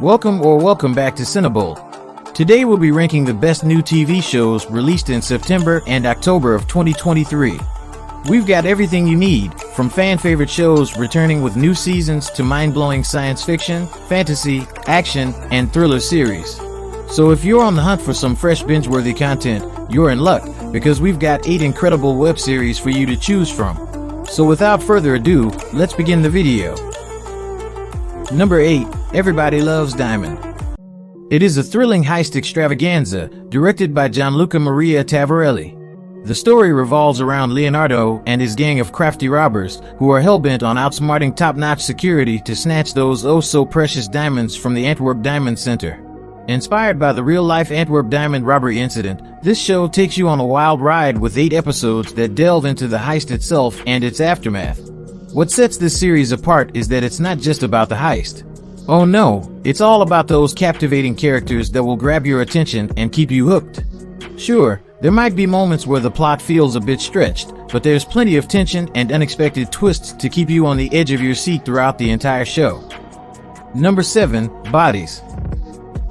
Welcome back to CineBolt. Today we'll be ranking the best new TV shows released in September and October of 2023. We've got everything you need, from fan-favorite shows returning with new seasons to mind-blowing science fiction, fantasy, action, and thriller series. So if you're on the hunt for some fresh binge-worthy content, you're in luck, because we've got 8 incredible web series for you to choose from. So without further ado, let's begin the video. Number 8. Everybody Loves Diamond. It is a thrilling heist extravaganza, directed by Gianluca Maria Tavarelli. The story revolves around Leonardo and his gang of crafty robbers who are hell-bent on outsmarting top-notch security to snatch those oh-so-precious diamonds from the Antwerp Diamond Center. Inspired by the real-life Antwerp diamond robbery incident, this show takes you on a wild ride with 8 episodes that delve into the heist itself and its aftermath. What sets this series apart is that it's not just about the heist. Oh no, it's all about those captivating characters that will grab your attention and keep you hooked. Sure, there might be moments where the plot feels a bit stretched, but there's plenty of tension and unexpected twists to keep you on the edge of your seat throughout the entire show. Number 7. Bodies.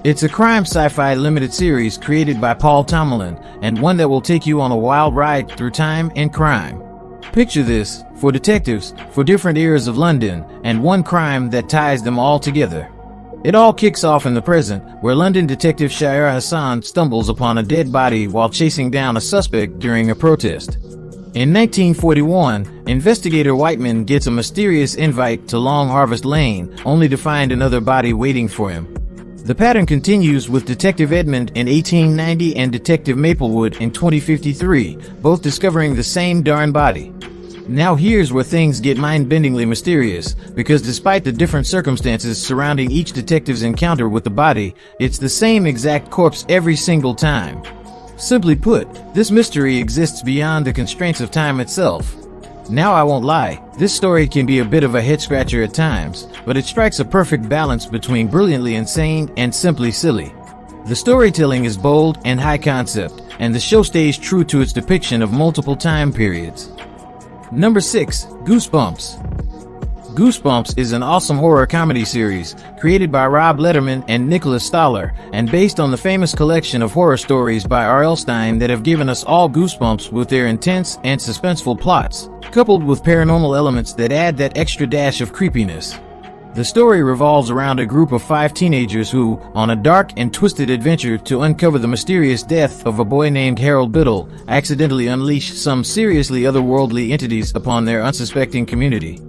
It's a crime sci-fi limited series created by Paul Tomalin, and one that will take you on a wild ride through time and crime. Picture this, 4 detectives, for different eras of London, and one crime that ties them all together. It all kicks off in the present, where London detective Shahir Hassan stumbles upon a dead body while chasing down a suspect during a protest. In 1941, investigator Whiteman gets a mysterious invite to Long Harvest Lane, only to find another body waiting for him. The pattern continues with Detective Edmund in 1890 and Detective Maplewood in 2053, both discovering the same darn body. Now here's where things get mind-bendingly mysterious, because despite the different circumstances surrounding each detective's encounter with the body, it's the same exact corpse every single time. Simply put, this mystery exists beyond the constraints of time itself. Now I won't lie, this story can be a bit of a head-scratcher at times, but it strikes a perfect balance between brilliantly insane and simply silly. The storytelling is bold and high concept, and the show stays true to its depiction of multiple time periods. Number 6. Goosebumps. Goosebumps is an awesome horror comedy series created by Rob Letterman and Nicholas Stoller, and based on the famous collection of horror stories by RL Stine that have given us all goosebumps with their intense and suspenseful plots, coupled with paranormal elements that add that extra dash of creepiness. The story revolves around a group of 5 teenagers who, on a dark and twisted adventure to uncover the mysterious death of a boy named Harold Biddle, accidentally unleash some seriously otherworldly entities upon their unsuspecting community.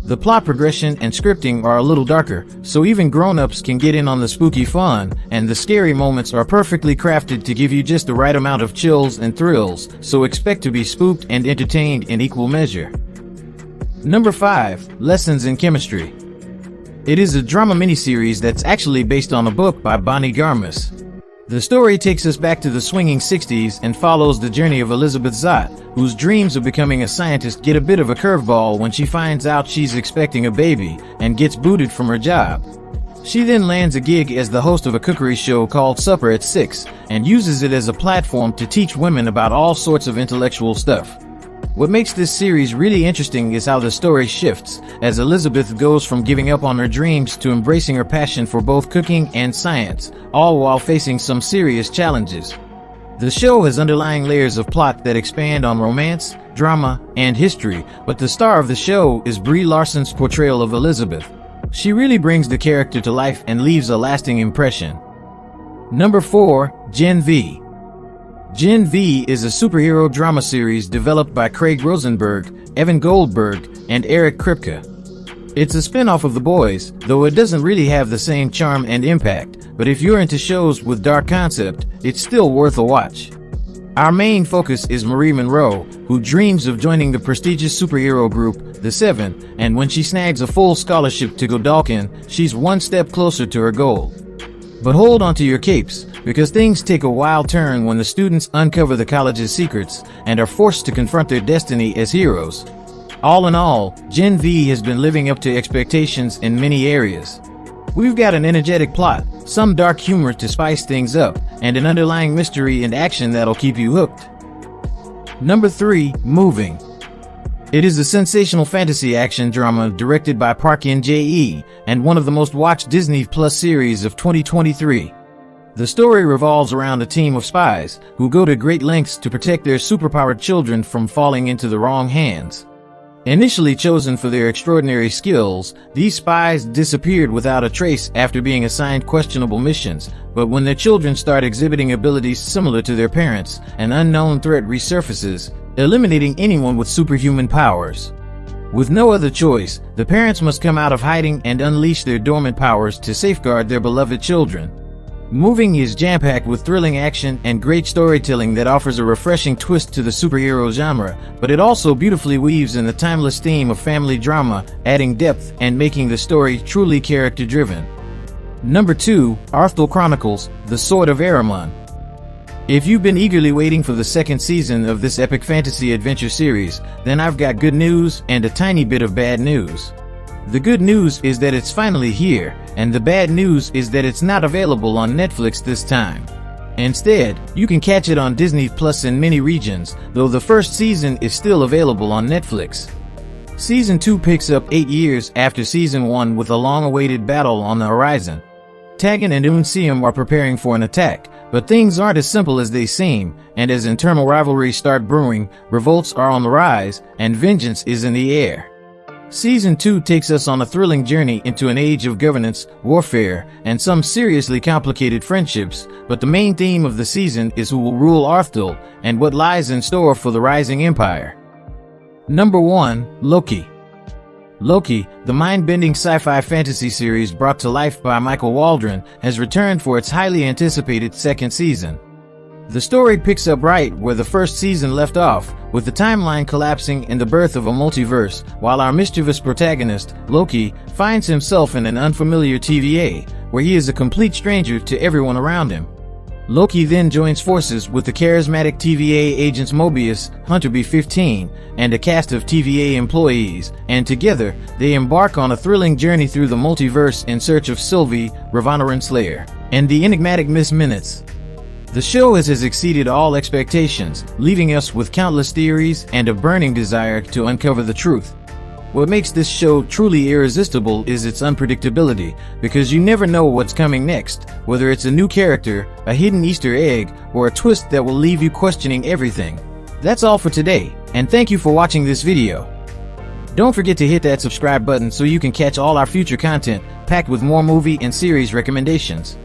The plot progression and scripting are a little darker, so even grown-ups can get in on the spooky fun, and the scary moments are perfectly crafted to give you just the right amount of chills and thrills, so expect to be spooked and entertained in equal measure. Number 5. Lessons in Chemistry. It is a drama miniseries that's actually based on a book by Bonnie Garmus. The story takes us back to the swinging 60s and follows the journey of Elizabeth Zott, whose dreams of becoming a scientist get a bit of a curveball when she finds out she's expecting a baby and gets booted from her job. She then lands a gig as the host of a cookery show called Supper at 6 and uses it as a platform to teach women about all sorts of intellectual stuff. What makes this series really interesting is how the story shifts, as Elizabeth goes from giving up on her dreams to embracing her passion for both cooking and science, all while facing some serious challenges. The show has underlying layers of plot that expand on romance, drama, and history, but the star of the show is Brie Larson's portrayal of Elizabeth. She really brings the character to life and leaves a lasting impression. Number 4. Gen V. Gen V is a superhero drama series developed by Craig Rosenberg, Evan Goldberg, and Eric Kripke. It's a spin-off of The Boys, though it doesn't really have the same charm and impact, but if you're into shows with dark concept, it's still worth a watch. Our main focus is Marie Monroe, who dreams of joining the prestigious superhero group, The Seven, and when she snags a full scholarship to Godalkin, she's one step closer to her goal. But hold on to your capes, because things take a wild turn when the students uncover the college's secrets and are forced to confront their destiny as heroes. All in all, Gen V has been living up to expectations in many areas. We've got an energetic plot, some dark humor to spice things up, and an underlying mystery and action that'll keep you hooked. Number 3. Moving. It is a sensational fantasy action drama directed by Park In-jae and one of the most watched Disney Plus series of 2023. The story revolves around a team of spies who go to great lengths to protect their superpowered children from falling into the wrong hands. Initially chosen for their extraordinary skills, these spies disappeared without a trace after being assigned questionable missions, but when their children start exhibiting abilities similar to their parents, an unknown threat resurfaces, eliminating anyone with superhuman powers. With no other choice, the parents must come out of hiding and unleash their dormant powers to safeguard their beloved children. Moving is jam-packed with thrilling action and great storytelling that offers a refreshing twist to the superhero genre, but it also beautifully weaves in the timeless theme of family drama, adding depth and making the story truly character-driven. Number 2, ARTHDAL Chronicles, The Sword of ARAMUN. If you've been eagerly waiting for the second season of this epic fantasy adventure series, then I've got good news and a tiny bit of bad news. The good news is that it's finally here, and the bad news is that it's not available on Netflix this time. Instead, you can catch it on Disney Plus in many regions, though the first season is still available on Netflix. Season 2 picks up 8 years after Season 1 with a long-awaited battle on the horizon. Tagan and Unseum are preparing for an attack, but things aren't as simple as they seem, and as internal rivalries start brewing, revolts are on the rise, and vengeance is in the air. Season 2 takes us on a thrilling journey into an age of governance, warfare, and some seriously complicated friendships, but the main theme of the season is who will rule ARTHDAL and what lies in store for the rising empire. Number 1, Loki. Loki, the mind-bending sci-fi fantasy series brought to life by Michael Waldron, has returned for its highly anticipated second season. The story picks up right where the first season left off, with the timeline collapsing and the birth of a multiverse, while our mischievous protagonist, Loki, finds himself in an unfamiliar TVA, where he is a complete stranger to everyone around him. Loki then joins forces with the charismatic TVA agents Mobius, Hunter B-15, and a cast of TVA employees, and together, they embark on a thrilling journey through the multiverse in search of Sylvie, Ravanaran Slayer, and the enigmatic Miss Minutes. The show has exceeded all expectations, leaving us with countless theories and a burning desire to uncover the truth. What makes this show truly irresistible is its unpredictability, because you never know what's coming next, whether it's a new character, a hidden Easter egg, or a twist that will leave you questioning everything. That's all for today, and thank you for watching this video. Don't forget to hit that subscribe button so you can catch all our future content, packed with more movie and series recommendations.